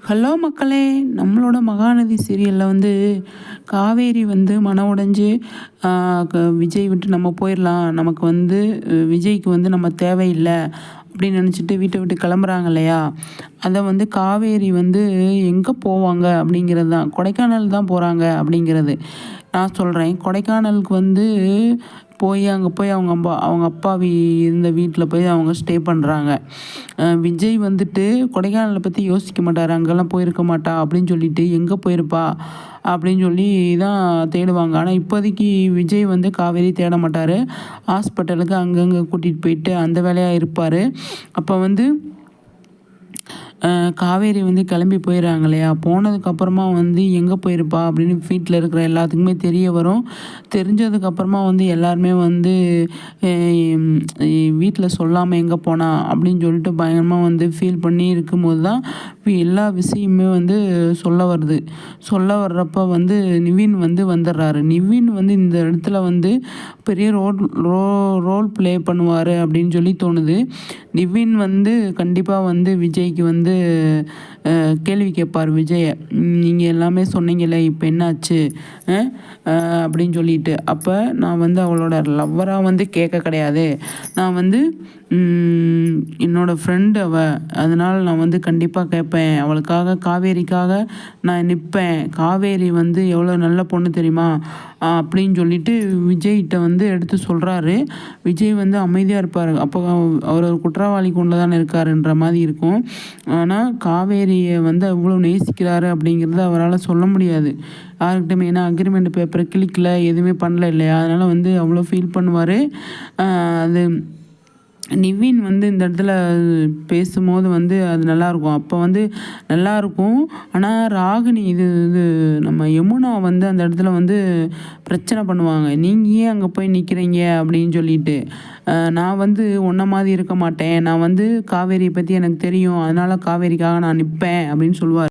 Hello மக்களே! நம்மளோட மகாநதி சீரியல்ல வந்து காவேரி வந்து மனம் உடைஞ்சு ஆ விஜய் விட்டு நம்ம போயிரலாம். நமக்கு வந்து விஜய்க்கு வந்து நம்ம தேவையில்ல அப்படின்னு நினச்சிட்டு வீட்ட விட்டு கிளம்புறாங்க இல்லையா? அத வந்து காவேரி வந்து எங்க போவாங்க அப்படிங்கிறது தான். கொடைக்கானல் தான் போறாங்க அப்படிங்கிறது. நான் சொல்றேன். கொடைக்கானலுக்கு வந்து அங்க போய் அவங்க அப்பா இருந்த வீட்ல போய் அவங்க ஸ்டே பண்றாங்க. விஜய் வந்துட்டு கொடைக்கானல பத்தி யோசிக்க மாட்டாரு. அங்கலாம் போயிருக்க மாட்டா அப்படின்னு சொல்லிட்டு, எங்க போயிருப்பா? அப்படின்னு சொல்லி தான் தேடுவாங்க. ஆனா இப்போதைக்கு விஜய் வந்து காவேரி தேட மாட்டாரு. ஹாஸ்பிட்டலுக்கு அங்கங்க கூட்டிட்டு போயிட்டு அந்த வேலையா இருப்பாரு. அப்ப வந்து காவேரி வந்து கிளம்பி போயிடுறாங்க இல்லையா? போனதுக்கப்புறமா வந்து எங்கே போயிருப்பா அப்படின்னு வீட்டில் இருக்கிற எல்லாத்துக்குமே தெரிய வரும். தெரிஞ்சதுக்கப்புறமா வந்து எல்லாருமே வந்து வீட்டில் சொல்லாமல் எங்கே போனா அப்படின்னு சொல்லிட்டு பயங்கரமாக வந்து ஃபீல் பண்ணி இருக்கும்போது தான் எல்லா விஷயமுமே வந்து சொல்ல வருது. சொல்ல வர்றப்ப வந்து நிவின் வந்து வந்துடுறாரு. நிவின் வந்து இந்த இடத்துல வந்து பெரிய ரோல் ப்ளே பண்ணுவார் அப்படின்னு சொல்லி தோணுது. நிவின் வந்து கண்டிப்பாக வந்து விஜய்க்கு வந்து கேள்வி கேட்பார் விஜயை. நீங்கள் எல்லாமே சொன்னீங்கல்ல, இப்போ என்னாச்சு அப்படின்னு சொல்லிட்டு. அப்போ நான் வந்து அவளோட லவ்வராக வந்து கேட்க கிடையாது. நான் வந்து என்னோடய ஃப்ரெண்டு அதனால் நான் வந்து கண்டிப்பாக கேட்பேன். அவளுக்காக காவேரிக்காக நான் நிற்பேன். காவேரி வந்து எவ்வளோ நல்ல பொண்ணு தெரியுமா? அப்படின்னு சொல்லிட்டு விஜய்கிட்ட வந்து எடுத்து சொல்கிறாரு. விஜய் வந்து அமைதியாக இருப்பார். அப்போ அவர் ஒரு குற்றவாளி கொண்டு தானே இருக்காருன்ற மாதிரி இருக்கும். ஆனால் காவேரியை வந்து அவ்வளோ நேசிக்கிறாரு அப்படிங்கிறத அவரால் சொல்ல முடியாது யாருக்கிட்டையுமே. ஏன்னா அக்ரிமெண்ட் பேப்பரை கிளிக்கல, எதுவுமே பண்ணல இல்லையா? அதனால் வந்து அவ்வளோ ஃபீல் பண்ணுவார். அது நிவின் வந்து இந்த இடத்துல பேசும்போது வந்து அது நல்லாயிருக்கும். அப்போ வந்து நல்லாயிருக்கும். ஆனால் ராகினி இது நம்ம யமுனா வந்து அந்த இடத்துல வந்து பிரச்சனை பண்ணுவாங்க. நீங்கள் ஏன் அங்கே போய் நிற்கிறீங்க அப்படின்னு சொல்லிட்டு. நான் வந்து உன்ன மாதிரி இருக்க மாட்டேன். நான் வந்து காவேரியை பற்றி எனக்கு தெரியும். அதனால் காவேரிக்காக நான் நிற்பேன் அப்படின்னு சொல்லுவார்.